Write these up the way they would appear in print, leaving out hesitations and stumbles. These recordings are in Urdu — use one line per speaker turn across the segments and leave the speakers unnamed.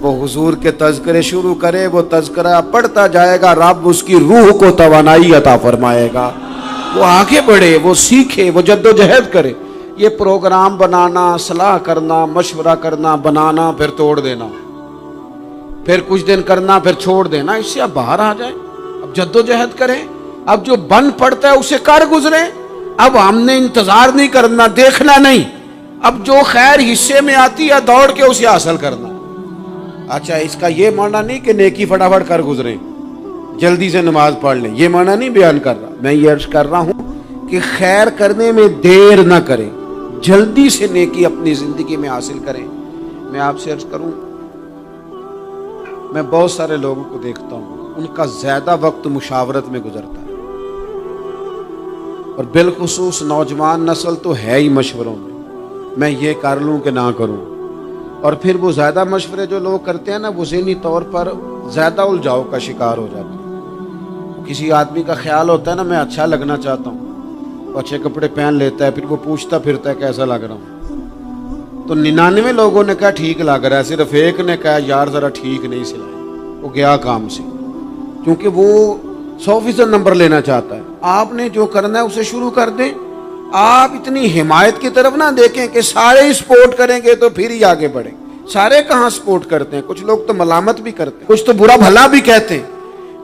وہ حضور کے تذکرے شروع کرے، وہ تذکرہ پڑھتا جائے گا، رب اس کی روح کو توانائی عطا فرمائے گا، وہ آگے بڑھے، وہ سیکھے، وہ جد و جہد کرے۔ یہ پروگرام بنانا، صلاح کرنا، مشورہ کرنا، بنانا، پھر توڑ دینا، پھر کچھ دن کرنا، پھر چھوڑ دینا، اس سے اب باہر آ جائیں، اب جد و جہد کریں، اب جو بن پڑتا ہے اسے کر گزریں۔ اب ہم نے انتظار نہیں کرنا، دیکھنا نہیں، اب جو خیر حصے میں آتی ہے دوڑ کے اسے حاصل کرنا۔ اچھا، اس کا یہ معنی نہیں کہ نیکی فٹافٹ کر گزریں، جلدی سے نماز پڑھ لیں، یہ معنی نہیں بیان کر رہا۔ میں یہ عرض کر رہا ہوں کہ خیر کرنے میں دیر نہ کریں، جلدی سے نیکی اپنی زندگی میں حاصل کریں۔ میں آپ سے عرض کروں، میں بہت سارے لوگوں کو دیکھتا ہوں، ان کا زیادہ وقت مشاورت میں گزرتا ہے، اور بالخصوص نوجوان نسل تو ہے ہی مشوروں میں یہ کر لوں کہ نہ کروں، اور پھر وہ زیادہ مشورے جو لوگ کرتے ہیں نا، وہ ذہنی طور پر زیادہ الجھاؤ کا شکار ہو جاتے ہیں۔ کسی آدمی کا خیال ہوتا ہے نا، میں اچھا لگنا چاہتا ہوں، وہ اچھے کپڑے پہن لیتا ہے، پھر وہ پوچھتا پھرتا ہے کیسا لگ رہا ہوں، تو 99 لوگوں نے کہا ٹھیک لگ رہا ہے، صرف ایک نے کہا یار ذرا ٹھیک نہیں سلائی، وہ گیا کام سے، کیونکہ وہ 100% نمبر لینا چاہتا ہے۔ آپ نے جو کرنا ہے اسے شروع کر دیں، آپ اتنی حمایت کی طرف نہ دیکھیں کہ سارے ہی سپورٹ کریں گے تو پھر ہی آگے بڑھیں۔ سارے کہاں سپورٹ کرتے ہیں، کچھ لوگ تو ملامت بھی کرتے ہیں، کچھ تو برا بھلا بھی کہتے ہیں،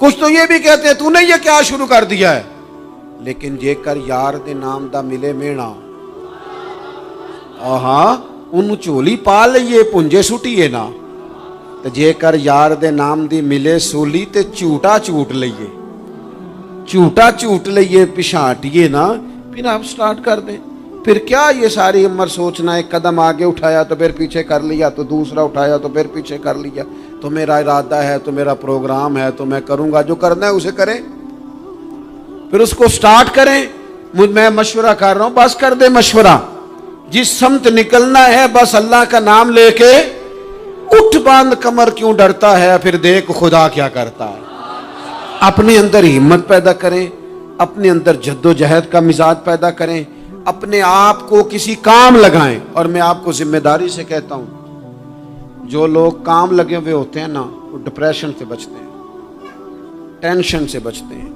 کچھ تو یہ بھی کہتے ہیں تو نے یہ کیا شروع کر دیا ہے۔ لیکن جے کر یار دے نام دا ملے مینا، آہاں ان چولی پا لئیے پنجے سٹیے نا، تے جے کر یار دے نام دی ملے سولی تے چوٹا چوٹ لئیے، چوٹا چوٹ لئیے پچھاٹیے نا، پھر آپ سٹارٹ کر دیں۔ پھر کیا یہ ساری عمر سوچنا، ایک قدم آگے اٹھایا تو پھر پیچھے کر لیا، تو دوسرا اٹھایا تو پھر پیچھے کر لیا، تو میرا ارادہ ہے، تو میرا پروگرام ہے، تو میں کروں گا، جو کرنا ہے اسے کریں، پھر اس کو سٹارٹ کریں۔ میں مشورہ کر رہا ہوں، بس کر دے مشورہ، جس سمت نکلنا ہے بس اللہ کا نام لے کے اٹھ، باندھ کمر کیوں ڈرتا ہے، پھر دیکھ خدا کیا کرتا ہے۔ اپنے اندر ہمت پیدا کریں، اپنے اندر جد و جہد کا مزاج پیدا کریں، اپنے آپ کو کسی کام لگائیں۔ اور میں آپ کو ذمہ داری سے کہتا ہوں، جو لوگ کام لگے ہوئے ہوتے ہیں نا، وہ ڈپریشن سے بچتے ہیں، ٹینشن سے بچتے ہیں،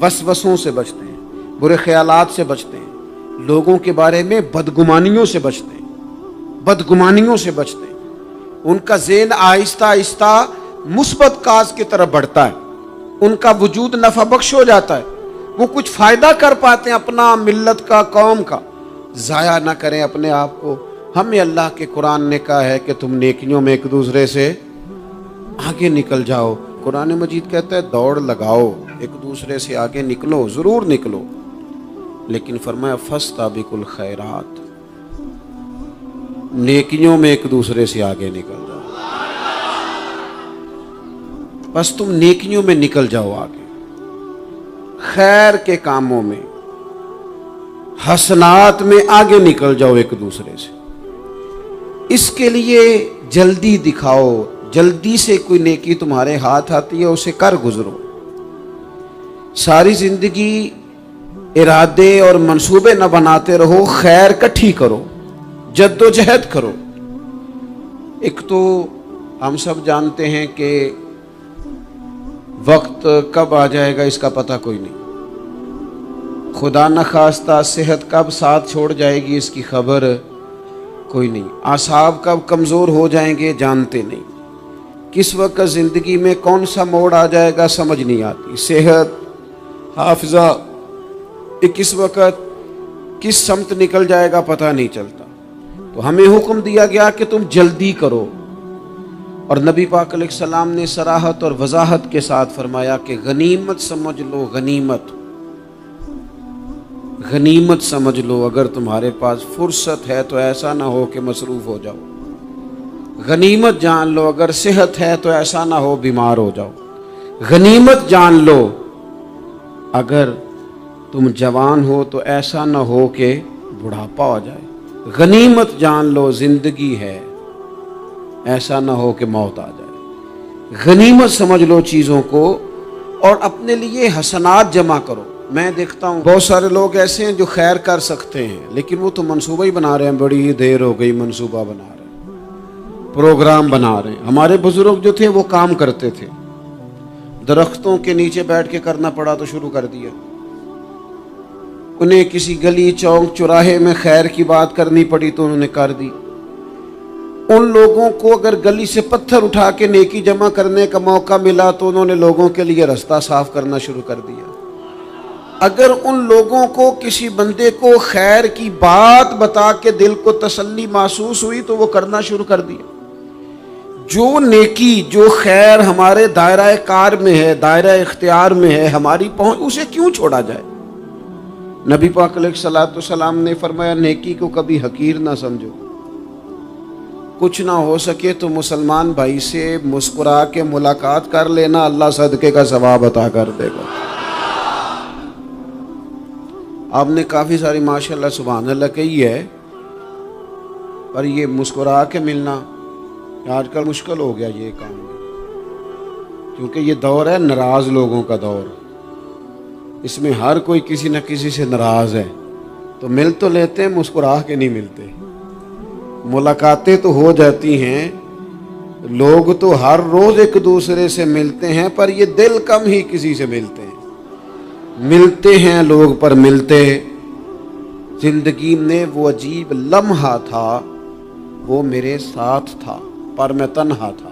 وسوسوں سے بچتے ہیں، برے خیالات سے بچتے ہیں، لوگوں کے بارے میں بدگمانیوں سے بچتے ہیں، بدگمانیوں سے بچتے ہیں۔ ان کا ذہن آہستہ آہستہ مثبت کاز کی طرف بڑھتا ہے، ان کا وجود نفع بخش ہو جاتا ہے، وہ کچھ فائدہ کر پاتے ہیں اپنا، ملت کا، قوم کا۔ ضائع نہ کریں اپنے آپ کو۔ ہمیں اللہ کے قرآن نے کہا ہے کہ تم نیکیوں میں ایک دوسرے سے آگے نکل جاؤ۔ قرآن مجید کہتا ہے دوڑ لگاؤ، ایک دوسرے سے آگے نکلو، ضرور نکلو، لیکن فرمایا فاستبقوا الخیرات، نیکیوں میں ایک دوسرے سے آگے نکل جاؤ، بس تم نیکیوں میں نکل جاؤ آگے، خیر کے کاموں میں، حسنات میں آگے نکل جاؤ ایک دوسرے سے۔ اس کے لیے جلدی دکھاؤ، جلدی سے کوئی نیکی تمہارے ہاتھ آتی ہے اسے کر گزرو۔ ساری زندگی ارادے اور منصوبے نہ بناتے رہو، خیر کٹھی کرو، جد و جہد کرو۔ ایک تو ہم سب جانتے ہیں کہ وقت کب آ جائے گا اس کا پتہ کوئی نہیں، خدا نخواستہ صحت کب ساتھ چھوڑ جائے گی اس کی خبر کوئی نہیں، اعصاب کب کمزور ہو جائیں گے جانتے نہیں، کس وقت زندگی میں کون سا موڑ آ جائے گا سمجھ نہیں آتی، صحت، حافظہ، کس وقت کس سمت نکل جائے گا پتہ نہیں چلتا۔ تو ہمیں حکم دیا گیا کہ تم جلدی کرو، اور نبی پاک علیہ السلام نے صراحت اور وضاحت کے ساتھ فرمایا کہ غنیمت سمجھ لو، غنیمت غنیمت سمجھ لو، اگر تمہارے پاس فرصت ہے تو ایسا نہ ہو کہ مصروف ہو جاؤ، غنیمت جان لو، اگر صحت ہے تو ایسا نہ ہو بیمار ہو جاؤ، غنیمت جان لو، اگر تم جوان ہو تو ایسا نہ ہو کہ بڑھاپا ہو جائے، غنیمت جان لو زندگی ہے، ایسا نہ ہو کہ موت آ جائے۔ غنیمت سمجھ لو چیزوں کو، اور اپنے لیے حسنات جمع کرو۔ میں دیکھتا ہوں بہت سارے لوگ ایسے ہیں جو خیر کر سکتے ہیں، لیکن وہ تو منصوبہ ہی بنا رہے ہیں، بڑی دیر ہو گئی منصوبہ بنا رہے ہیں، پروگرام بنا رہے ہیں. ہمارے بزرگ جو تھے وہ کام کرتے تھے, درختوں کے نیچے بیٹھ کے کرنا پڑا تو شروع کر دیا. انہیں کسی گلی چوک چوراہے میں خیر کی بات کرنی پڑی تو انہوں نے کر دی. ان لوگوں کو اگر گلی سے پتھر اٹھا کے نیکی جمع کرنے کا موقع ملا تو انہوں نے لوگوں کے لیے راستہ صاف کرنا شروع کر دیا. اگر ان لوگوں کو کسی بندے کو خیر کی بات بتا کے دل کو تسلی محسوس ہوئی تو وہ کرنا شروع کر دیا. جو نیکی جو خیر ہمارے دائرہ کار میں ہے, دائرہ اختیار میں ہے, ہماری پہنچ, اسے کیوں چھوڑا جائے؟ نبی پاک علیہ الصلوۃ والسلام نے فرمایا نیکی کو کبھی حقیر نہ سمجھو. کچھ نہ ہو سکے تو مسلمان بھائی سے مسکرا کے ملاقات کر لینا, اللہ صدقے کا ثواب عطا کر دے گا. آپ نے کافی ساری ماشاءاللہ سبحان اللہ کہی ہے, پر یہ مسکرا کے ملنا آج کل مشکل ہو گیا یہ کام, کیونکہ یہ دور ہے ناراض لوگوں کا دور. اس میں ہر کوئی کسی نہ کسی سے ناراض ہے, تو مل تو لیتے ہیں, مسکرا کے نہیں ملتے. ملاقاتیں تو ہو جاتی ہیں, لوگ تو ہر روز ایک دوسرے سے ملتے ہیں, پر یہ دل کم ہی کسی سے ملتے ہیں. ملتے ہیں لوگ پر ملتے. زندگی میں وہ عجیب لمحہ تھا, وہ میرے ساتھ تھا پر میں تنہا تھا.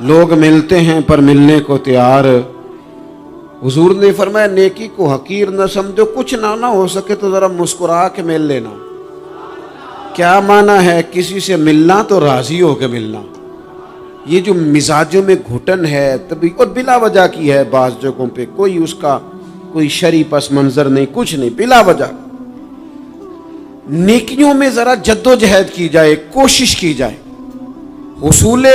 لوگ ملتے ہیں پر ملنے کو تیار. حضور نے فرمایا نیکی کو حقیر نہ سمجھو, کچھ نہ ہو سکے تو ذرا مسکرا کے مل لینا. کیا معنی ہے کسی سے ملنا تو راضی ہو کے ملنا. یہ جو مزاجوں میں گھٹن ہے تبھی, اور بلا وجہ کی ہے بعض جگہوں پہ, کوئی اس کا کوئی شرعی پس منظر نہیں, کچھ نہیں, بلا وجہ. نیکیوں میں ذرا جد و جہد کی جائے, کوشش کی جائے, حصول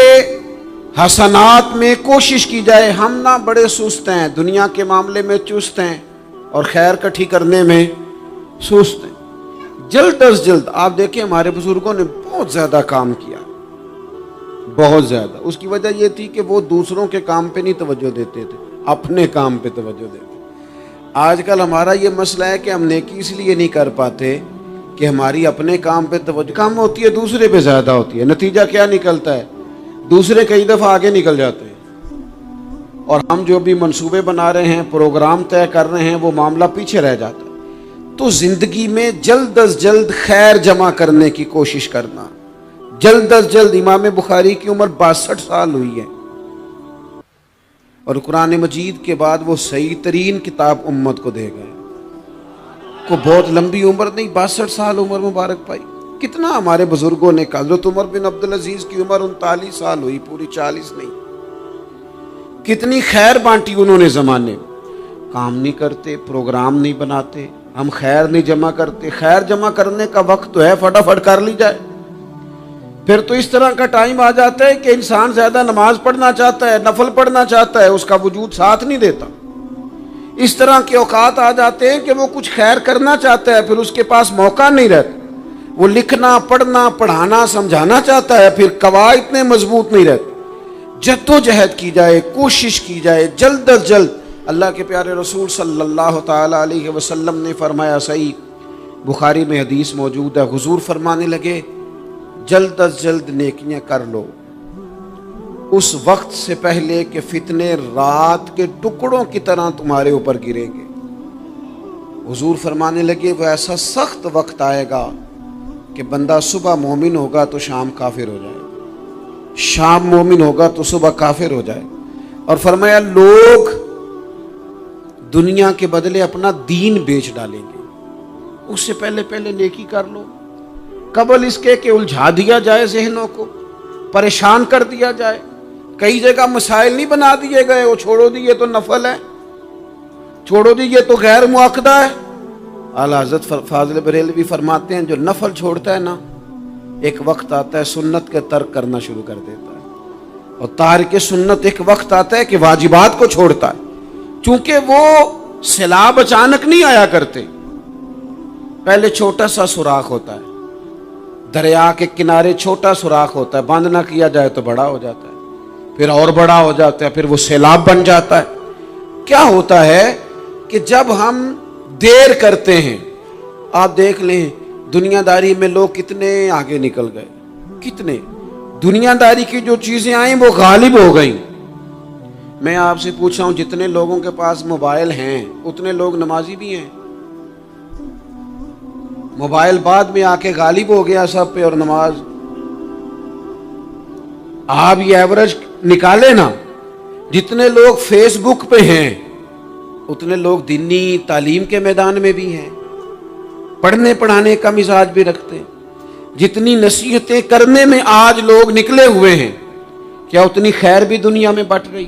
حسنات میں کوشش کی جائے. ہم نہ بڑے سست ہیں, دنیا کے معاملے میں چست ہیں اور خیر کٹھی کرنے میں سست ہیں. جلد از جلد آپ دیکھیں ہمارے بزرگوں نے بہت زیادہ کام کیا, بہت زیادہ. اس کی وجہ یہ تھی کہ وہ دوسروں کے کام پہ نہیں توجہ دیتے تھے, اپنے کام پہ توجہ دیتے. آج کل ہمارا یہ مسئلہ ہے کہ ہم نیکی اس لیے نہیں کر پاتے کہ ہماری اپنے کام پہ توجہ کم ہوتی ہے, دوسرے پہ زیادہ ہوتی ہے. نتیجہ کیا نکلتا ہے؟ دوسرے کئی دفعہ آگے نکل جاتے ہیں, اور ہم جو بھی منصوبے بنا رہے ہیں, پروگرام طے کر رہے ہیں, وہ معاملہ پیچھے رہ جاتا ہے. تو زندگی میں جلد از جلد خیر جمع کرنے کی کوشش کرنا. جلد از جلد. امام بخاری کی عمر 62 سال ہوئی ہے, اور قرآن مجید کے بعد وہ صحیح ترین کتاب امت کو دے گئے. کو بہت لمبی عمر نہیں, 62 سال عمر مبارک پائی. کتنا ہمارے بزرگوں نے کہا. حضرت عمر بن عبدالعزیز کی عمر 39 سال ہوئی, پوری 40 نہیں. کتنی خیر بانٹی انہوں نے زمانے میں. کام نہیں کرتے, پروگرام نہیں بناتے, ہم خیر نہیں جمع کرتے. خیر جمع کرنے کا وقت تو ہے, فٹافٹ کر لی جائے. پھر تو اس طرح کا ٹائم آ جاتا ہے کہ انسان زیادہ نماز پڑھنا چاہتا ہے, نفل پڑھنا چاہتا ہے, اس کا وجود ساتھ نہیں دیتا. اس طرح کے اوقات آ جاتے ہیں کہ وہ کچھ خیر کرنا چاہتا ہے, پھر اس کے پاس موقع نہیں رہتا. وہ لکھنا, پڑھنا, پڑھانا, سمجھانا چاہتا ہے, پھر قواعد اتنے مضبوط نہیں رہتے. جد و جہد کی جائے, کوشش کی جائے, جلد از جلد. اللہ کے پیارے رسول صلی اللہ تعالی علیہ وسلم نے فرمایا, صحیح بخاری میں حدیث موجود ہے, حضور فرمانے لگے جلد از جلد نیکیاں کر لو اس وقت سے پہلے کہ فتنے رات کے ٹکڑوں کی طرح تمہارے اوپر گریں گے. حضور فرمانے لگے وہ ایسا سخت وقت آئے گا کہ بندہ صبح مومن ہوگا تو شام کافر ہو جائے, شام مومن ہوگا تو صبح کافر ہو جائے. اور فرمایا لوگ دنیا کے بدلے اپنا دین بیچ ڈالیں گے. اس سے پہلے نیکی کر لو, قبل اس کے کہ الجھا دیا جائے, ذہنوں کو پریشان کر دیا جائے. کئی جگہ مسائل نہیں بنا دیے گئے, وہ چھوڑو دیے تو نفل ہے, چھوڑو دیے تو غیر معاقدہ ہے. اعلیٰ حضرت فاضل بریلوی فرماتے ہیں جو نفل چھوڑتا ہے نا, ایک وقت آتا ہے سنت کے ترک کرنا شروع کر دیتا ہے, اور تارک سنت ایک وقت آتا ہے کہ واجبات کو چھوڑتا ہے. چونکہ وہ سیلاب اچانک نہیں آیا کرتے, پہلے چھوٹا سا سوراخ ہوتا ہے, دریا کے کنارے چھوٹا سوراخ ہوتا ہے, بند نہ کیا جائے تو بڑا ہو جاتا ہے, پھر اور بڑا ہو جاتا ہے, پھر وہ سیلاب بن جاتا ہے. کیا ہوتا ہے کہ جب ہم دیر کرتے ہیں, آپ دیکھ لیں دنیا داری میں لوگ کتنے آگے نکل گئے, کتنے دنیا داری کی جو چیزیں آئیں وہ غالب ہو گئیں. میں آپ سے پوچھ رہا ہوں جتنے لوگوں کے پاس موبائل ہیں اتنے لوگ نمازی بھی ہیں؟ موبائل بعد میں آ کے غالب ہو گیا سب پہ اور نماز. آپ یہ ایوریج نکالے نا، جتنے لوگ فیس بک پہ ہیں اتنے لوگ دینی تعلیم کے میدان میں بھی ہیں، پڑھنے پڑھانے کا مزاج بھی رکھتے ہیں. جتنی نصیحتیں کرنے میں آج لوگ نکلے ہوئے ہیں، کیا اتنی خیر بھی دنیا میں بٹ رہی؟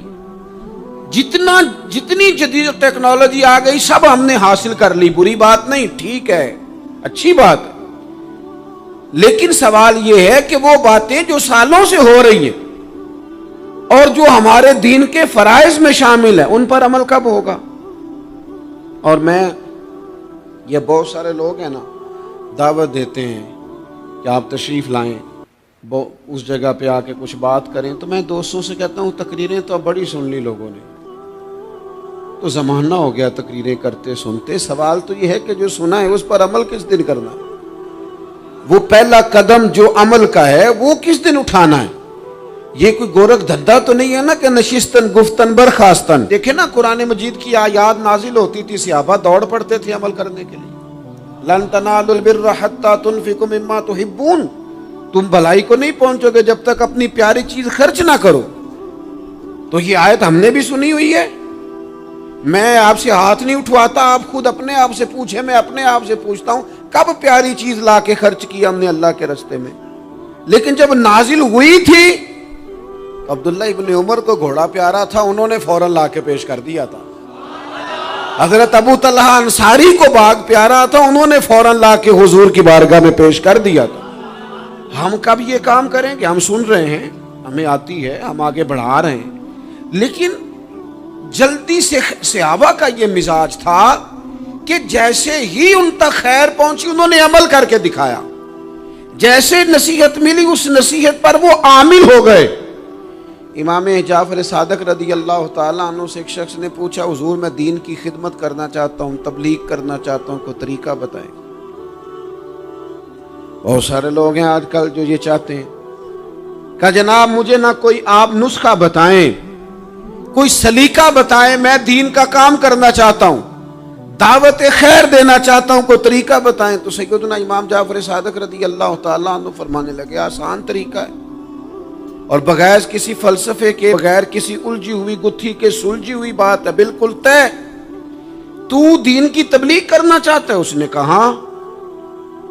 جتنی جدید ٹیکنالوجی آ گئی سب ہم نے حاصل کر لی، بری بات نہیں، ٹھیک ہے، اچھی بات ہے. لیکن سوال یہ ہے کہ وہ باتیں جو سالوں سے ہو رہی ہیں اور جو ہمارے دین کے فرائض میں شامل ہیں ان پر عمل کب ہوگا؟ اور میں یہ بہت سارے لوگ ہیں نا دعوت دیتے ہیں کہ آپ تشریف لائیں، اس جگہ پہ آ کے کچھ بات کریں، تو میں دوستوں سے کہتا ہوں تقریریں تو اب بڑی سن لی لوگوں نے، تو زمانہ ہو گیا تقریریں کرتے سنتے. سوال تو یہ ہے کہ جو سنا ہے اس پر عمل کس دن کرنا ہے؟ وہ پہلا قدم جو عمل کا ہے وہ کس دن اٹھانا ہے؟ یہ کوئی گورکھ دھندا تو نہیں ہے نا کہ نشستن گفتن برخاستن. دیکھیں نا قرآن مجید کی آیات نازل ہوتی تھی، صحابہ دوڑ پڑتے تھے عمل کرنے کے لیے. لن تنالوا البر حتى تنفقوا مما تحبون، تم بھلائی کو نہیں پہنچو گے جب تک اپنی پیاری چیز خرچ نہ کرو. تو یہ آیت ہم نے بھی سنی ہوئی ہے. میں آپ سے ہاتھ نہیں اٹھواتا، آپ خود اپنے آپ سے پوچھیں، میں اپنے آپ سے پوچھتا ہوں کب پیاری چیز لا کے خرچ کی ہم نے اللہ کے راستے میں؟ لیکن جب نازل ہوئی تھی عبداللہ ابن عمر کو گھوڑا پیارا تھا، انہوں نے فوراً لا کے پیش کر دیا تھا. حضرت ابو طلحہ انصاری کو باغ پیارا تھا، انہوں نے فوراً لا کے حضور کی بارگاہ میں پیش کر دیا تھا. ہم کب یہ کام کریں کہ ہم سن رہے ہیں، ہمیں آتی ہے، ہم آگے بڑھا رہے ہیں، لیکن جلدی سے صحابہ کا یہ مزاج تھا کہ جیسے ہی ان تک خیر پہنچی انہوں نے عمل کر کے دکھایا. جیسے نصیحت ملی اس نصیحت پر وہ عامل ہو گئے. امام جعفر صادق رضی اللہ تعالیٰ عنہ سے ایک شخص نے پوچھا حضور میں دین کی خدمت کرنا چاہتا ہوں، تبلیغ کرنا چاہتا ہوں، کوئی طریقہ بتائیں. بہت سارے لوگ ہیں آج کل جو یہ چاہتے ہیں کہ جناب مجھے نہ کوئی آپ نسخہ بتائیں، کوئی سلیقہ بتائیں، میں دین کا کام کرنا چاہتا ہوں، دعوت خیر دینا چاہتا ہوں، کوئی طریقہ بتائیں. تو سیدنا امام جعفر صادق رضی اللہ تعالیٰ عنہ فرمانے لگے آسان طریقہ ہے اور بغیر کسی فلسفے کے، بغیر کسی الجھی ہوئی گتھی کے سلجھی ہوئی بات ہے، بالکل طے. تو دین کی تبلیغ کرنا چاہتا ہے؟ اس نے کہا.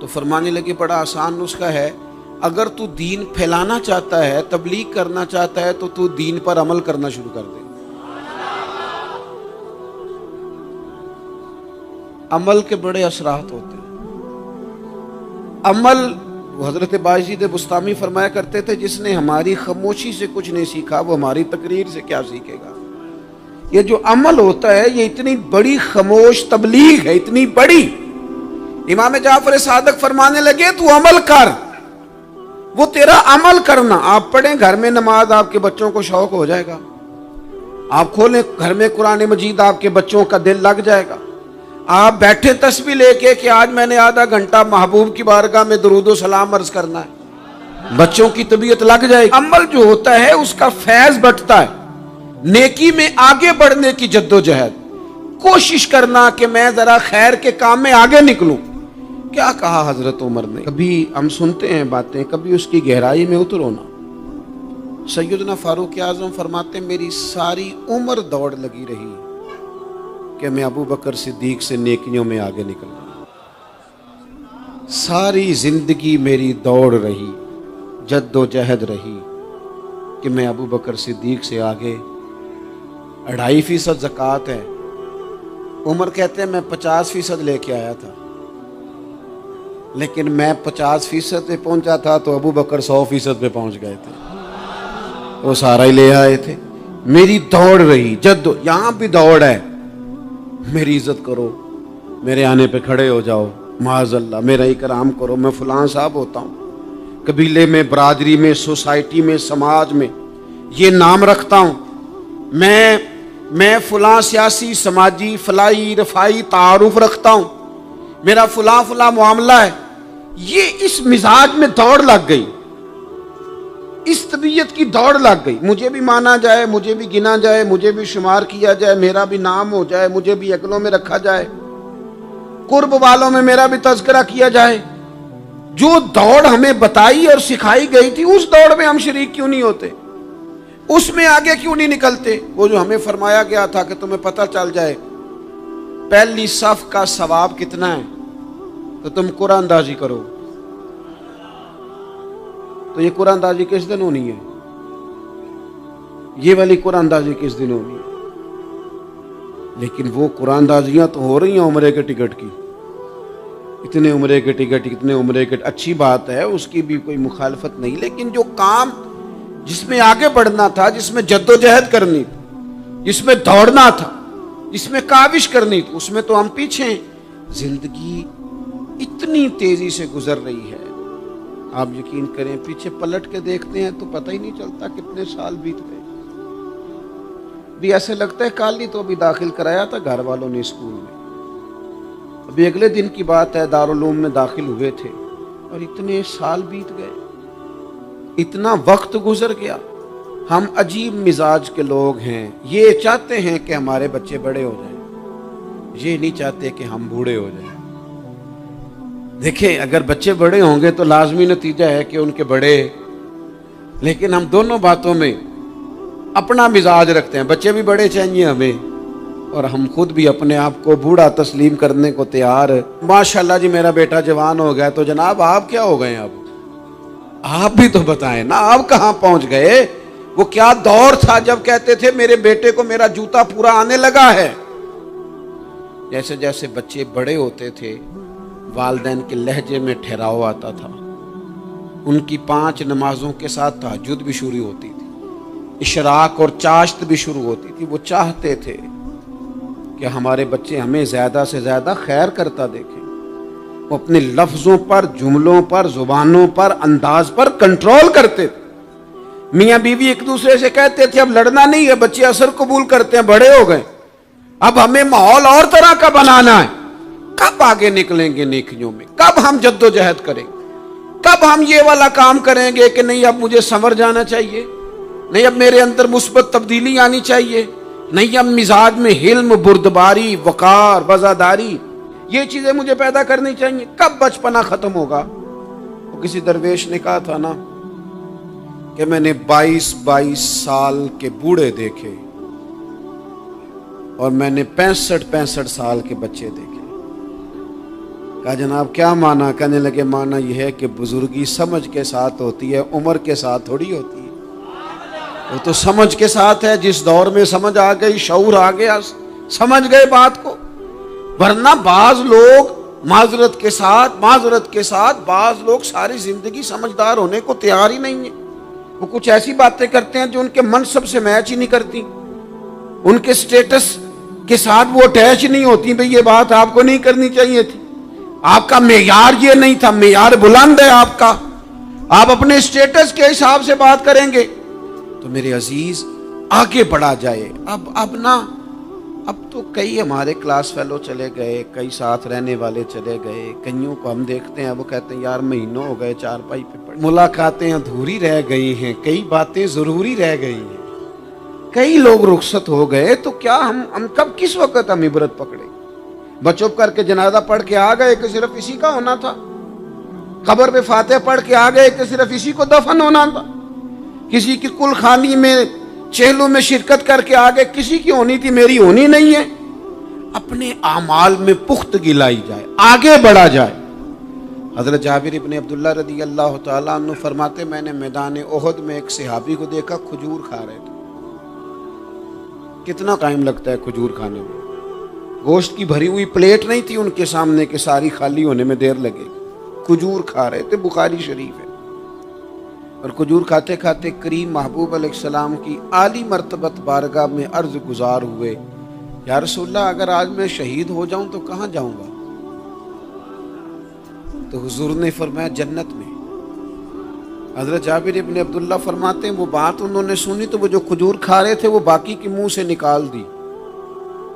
تو فرمانے لگے بڑا آسان نسخہ ہے، اگر تو دین پھیلانا چاہتا ہے، تبلیغ کرنا چاہتا ہے، تو دین پر عمل کرنا شروع کر دے. عمل کے بڑے اثرات ہوتے ہیں. عمل، حضرت باجید بستامی فرمایا کرتے تھے جس نے ہماری خاموشی سے کچھ نہیں سیکھا وہ ہماری تقریر سے کیا سیکھے گا. یہ جو عمل ہوتا ہے یہ اتنی بڑی خاموش تبلیغ ہے، اتنی بڑی. امام جعفر صادق فرمانے لگے تو عمل کر، وہ تیرا عمل کرنا. آپ پڑھیں گھر میں نماز، آپ کے بچوں کو شوق ہو جائے گا. آپ کھولیں گھر میں قرآن مجید، آپ کے بچوں کا دل لگ جائے گا. آپ بیٹھے تسبیح لے کے کہ آج میں نے آدھا گھنٹہ محبوب کی بارگاہ میں درود و سلام عرض کرنا ہے، بچوں کی طبیعت لگ جائے گی. عمل جو ہوتا ہے اس کا فیض بٹتا ہے. نیکی میں آگے بڑھنے کی جد و جہد، کوشش کرنا کہ میں ذرا خیر کے کام میں آگے نکلوں. کیا کہا حضرت عمر نے؟ کبھی ہم سنتے ہیں باتیں، کبھی اس کی گہرائی میں اترو نا. سیدنا فاروق اعظم فرماتے میری ساری عمر دوڑ لگی رہی کہ میں ابو بکر صدیق سے نیکیوں میں آگے نکل رہا. ساری زندگی میری دوڑ رہی، جد و جہد رہی کہ میں ابو بکر صدیق سے آگے. 2.5% زکوٰۃ ہے. عمر کہتے ہیں میں 50% لے کے آیا تھا، لیکن میں 50% پہ پہنچا تھا تو ابو بکر 100% پہ پہنچ گئے تھے، وہ سارا ہی لے آئے تھے. میری دوڑ رہی، یہاں بھی دوڑ ہے. میری عزت کرو، میرے آنے پہ کھڑے ہو جاؤ، معاذ اللہ میرا اکرام کرو، میں فلاں صاحب ہوتا ہوں، قبیلے میں، برادری میں، سوسائٹی میں، سماج میں یہ نام رکھتا ہوں، میں فلاں سیاسی، سماجی، فلاحی، رفائی تعارف رکھتا ہوں، میرا فلاں معاملہ ہے. یہ اس مزاج میں دوڑ لگ گئی، اس طبیعت کی دوڑ لگ گئی، مجھے بھی مانا جائے، مجھے بھی گنا جائے، مجھے بھی شمار کیا جائے، میرا بھی نام ہو جائے، مجھے بھی اگلوں میں رکھا جائے، قرب والوں میں میرا بھی تذکرہ کیا جائے۔ جو دوڑ ہمیں بتائی اور سکھائی گئی تھی، اس دوڑ میں ہم شریک کیوں نہیں ہوتے؟ اس میں آگے کیوں نہیں نکلتے؟ وہ جو ہمیں فرمایا گیا تھا کہ تمہیں پتہ چل جائے پہلی صف کا ثواب کتنا ہے تو تم قرآن اندازی کرو۔ تو یہ قرآن اندازی کس دن ہونی ہے؟ یہ والی قرآن اندازی کس دن ہونی ہے؟ لیکن وہ قرآن اندازیاں تو ہو رہی ہیں عمرے کے ٹکٹ کی، اتنے عمرے کے ٹکٹ، اتنے عمرے کے، اچھی بات ہے، اس کی بھی کوئی مخالفت نہیں، لیکن جو کام جس میں آگے بڑھنا تھا، جس میں جد و جہد کرنی تھی، جس میں دوڑنا تھا، جس میں کاوش کرنی تھی، اس میں تو ہم پیچھے ہیں۔ زندگی اتنی تیزی سے گزر رہی ہے، آپ یقین کریں پیچھے پلٹ کے دیکھتے ہیں تو پتہ ہی نہیں چلتا کتنے سال بیت گئے۔ بھی ایسے لگتا ہے کل ہی تو ابھی داخل کرایا تھا گھر والوں نے اسکول میں، ابھی اگلے دن کی بات ہے دارالعلوم میں داخل ہوئے تھے اور اتنے سال بیت گئے، اتنا وقت گزر گیا۔ ہم عجیب مزاج کے لوگ ہیں، یہ چاہتے ہیں کہ ہمارے بچے بڑے ہو جائیں، یہ نہیں چاہتے کہ ہم بوڑھے ہو جائیں۔ دیکھیں اگر بچے بڑے ہوں گے تو لازمی نتیجہ ہے کہ ان کے بڑے، لیکن ہم دونوں باتوں میں اپنا مزاج رکھتے ہیں، بچے بھی بڑے چاہیے ہمیں اور ہم خود بھی اپنے آپ کو بوڑھا تسلیم کرنے کو تیار۔ ماشاءاللہ جی میرا بیٹا جوان ہو گیا، تو جناب آپ کیا ہو گئے؟ اب آپ بھی تو بتائیں نا، آپ کہاں پہنچ گئے؟ وہ کیا دور تھا جب کہتے تھے میرے بیٹے کو میرا جوتا پورا آنے لگا ہے۔ جیسے جیسے بچے بڑے ہوتے تھے والدین کے لہجے میں ٹھہراؤ آتا تھا، ان کی 5 نمازوں کے ساتھ تہجد بھی شروع ہوتی تھی، اشراق اور چاشت بھی شروع ہوتی تھی۔ وہ چاہتے تھے کہ ہمارے بچے ہمیں زیادہ سے زیادہ خیر کرتا دیکھیں۔ وہ اپنے لفظوں پر، جملوں پر، زبانوں پر، انداز پر کنٹرول کرتے تھے۔ میاں بیوی ایک دوسرے سے کہتے تھے اب لڑنا نہیں ہے، بچے اثر قبول کرتے ہیں، بڑے ہو گئے، اب ہمیں ماحول اور طرح کا بنانا ہے۔ کب آگے نکلیں گے نیکیوں میں؟ کب ہم جد و جہد کریں گے؟ کب ہم یہ والا کام کریں گے کہ نہیں اب مجھے سنور جانا چاہیے، نہیں اب میرے اندر مثبت تبدیلی آنی چاہیے، نہیں اب مزاج میں حلم، بردباری، وقار، وزاداری، یہ چیزیں مجھے پیدا کرنی چاہیے؟ کب بچپنا ختم ہوگا؟ وہ کسی درویش نے کہا تھا نا کہ میں نے 22 سال کے بوڑھے دیکھے اور میں نے 65 سال کے بچے دیکھے۔ کہا جناب کیا معنی؟ کہنے لگے معنی یہ ہے کہ بزرگی سمجھ کے ساتھ ہوتی ہے، عمر کے ساتھ تھوڑی ہوتی ہے۔ وہ تو سمجھ کے ساتھ ہے، جس دور میں سمجھ آ گئی، شعور آ گیا، سمجھ گئے بات کو۔ ورنہ بعض لوگ معذرت کے ساتھ بعض لوگ ساری زندگی سمجھدار ہونے کو تیار ہی نہیں ہیں۔ وہ کچھ ایسی باتیں کرتے ہیں جو ان کے منصب سے میچ ہی نہیں کرتی، ان کے سٹیٹس کے ساتھ وہ اٹیچ نہیں ہوتی۔ بھئی یہ بات آپ کو نہیں کرنی چاہیے تھی، آپ کا معیار یہ نہیں تھا، معیار بلند ہے آپ کا، آپ اپنے سٹیٹس کے حساب سے بات کریں گے تو میرے عزیز آگے بڑھا جائے۔ اب تو کئی ہمارے کلاس فیلو چلے گئے، کئی ساتھ رہنے والے چلے گئے، کئیوں کو ہم دیکھتے ہیں وہ کہتے ہیں یار مہینوں ہو گئے چارپائی پہ پڑے، ملاقاتیں ادھوری رہ گئی ہیں، کئی باتیں ضروری رہ گئی ہیں، کئی لوگ رخصت ہو گئے، تو کیا ہم کب کس وقت ہم عبرت پکڑے؟ بچوں کر کے جنازہ پڑھ کے آ گئے کہ صرف اسی کا ہونا تھا، قبر پہ فاتحہ پڑھ کے آ گئے کہ صرف اسی کو دفن ہونا تھا، کسی کی کل خانی میں چہلوں میں شرکت کر کے آگے کسی کی ہونی تھی، میری ہونی نہیں ہے۔ اپنے اعمال میں پختگی لائی جائے، آگے بڑھا جائے۔ حضرت جابر ابن عبداللہ رضی اللہ تعالیٰ عنہ فرماتے میں نے میدان احد میں ایک صحابی کو دیکھا کھجور کھا رہے تھے۔ کتنا ٹائم لگتا ہے کھجور کھانے میں؟ گوشت کی بھری ہوئی پلیٹ نہیں تھی ان کے سامنے کہ ساری خالی ہونے میں دیر لگے گی، کھجور کھا رہے تھے، بخاری شریف ہے۔ اور کھجور کھاتے کھاتے کریم محبوب علیہ السلام کی عالی مرتبت بارگاہ میں عرض گزار ہوئے یا رسول اللہ اگر آج میں شہید ہو جاؤں تو کہاں جاؤں گا؟ تو حضور نے فرمایا جنت میں۔ حضرت جابر ابن عبداللہ فرماتے ہیں وہ بات انہوں نے سنی تو وہ جو کھجور کھا رہے تھے وہ باقی کے منہ سے نکال دی۔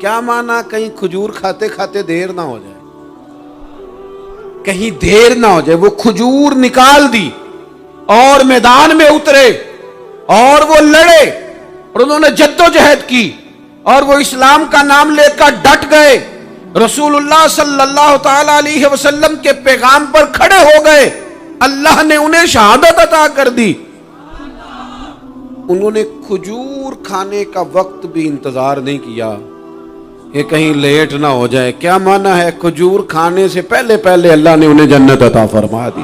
کیا معنی؟ کہیں کھجور کھاتے کھاتے دیر نہ ہو جائے، کہیں دیر نہ ہو جائے، وہ کھجور نکال دی۔ اور میدان میں اترے اور وہ لڑے اور انہوں نے جدوجہد کی اور وہ اسلام کا نام لے کر ڈٹ گئے، رسول اللہ صلی اللہ تعالی علیہ وسلم کے پیغام پر کھڑے ہو گئے، اللہ نے انہیں شہادت عطا کر دی۔ انہوں نے کھجور کھانے کا وقت بھی انتظار نہیں کیا کہ کہیں لیٹ نہ ہو جائے۔ کیا معنی ہے؟ کھجور کھانے سے پہلے پہلے اللہ نے انہیں جنت عطا فرما دی۔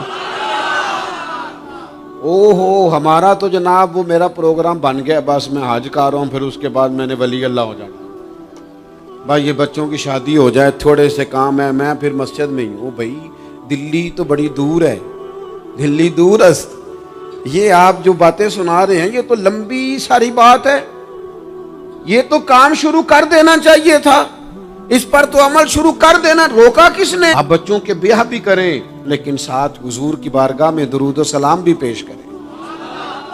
اوہو، ہمارا تو جناب وہ میرا پروگرام بن گیا، بس میں حج کر رہا ہوں، پھر اس کے بعد میں نے ولی اللہ ہو جانا، بھائی یہ بچوں کی شادی ہو جائے، تھوڑے سے کام ہے، میں پھر مسجد میں ہی ہوں۔ بھائی دلی تو بڑی دور ہے، دلی دور است، یہ آپ جو باتیں سنا رہے ہیں یہ تو لمبی ساری بات ہے، یہ تو کام شروع کر دینا چاہیے تھا، اس پر تو عمل شروع کر دینا، روکا کس نے؟ آپ بچوں کے بیاہ بھی کریں لیکن ساتھ حضور کی بارگاہ میں درود و سلام بھی پیش کریں،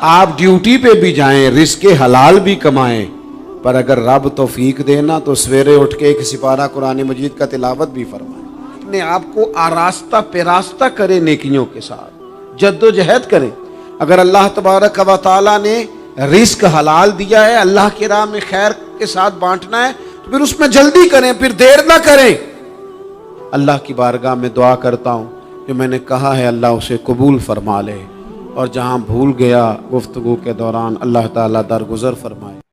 آپ ڈیوٹی پہ بھی جائیں، رزق حلال بھی کمائیں، پر اگر رب توفیق دینا تو سویرے اٹھ کے ایک سپارہ قرآن مجید کا تلاوت بھی فرمائیں، اپنے آپ کو آراستہ پیراستہ کریں، نیکیوں کے ساتھ جد و جہد کریں۔ اگر اللہ تبارک و تعالیٰ نے رزق حلال دیا ہے، اللہ کی راہ میں خیر کے ساتھ بانٹنا ہے، تو پھر اس میں جلدی کریں، پھر دیر نہ کریں۔ اللہ کی بارگاہ میں دعا کرتا ہوں جو میں نے کہا ہے اللہ اسے قبول فرما لے، اور جہاں بھول گیا گفتگو کے دوران اللہ تعالیٰ درگزر فرمائے۔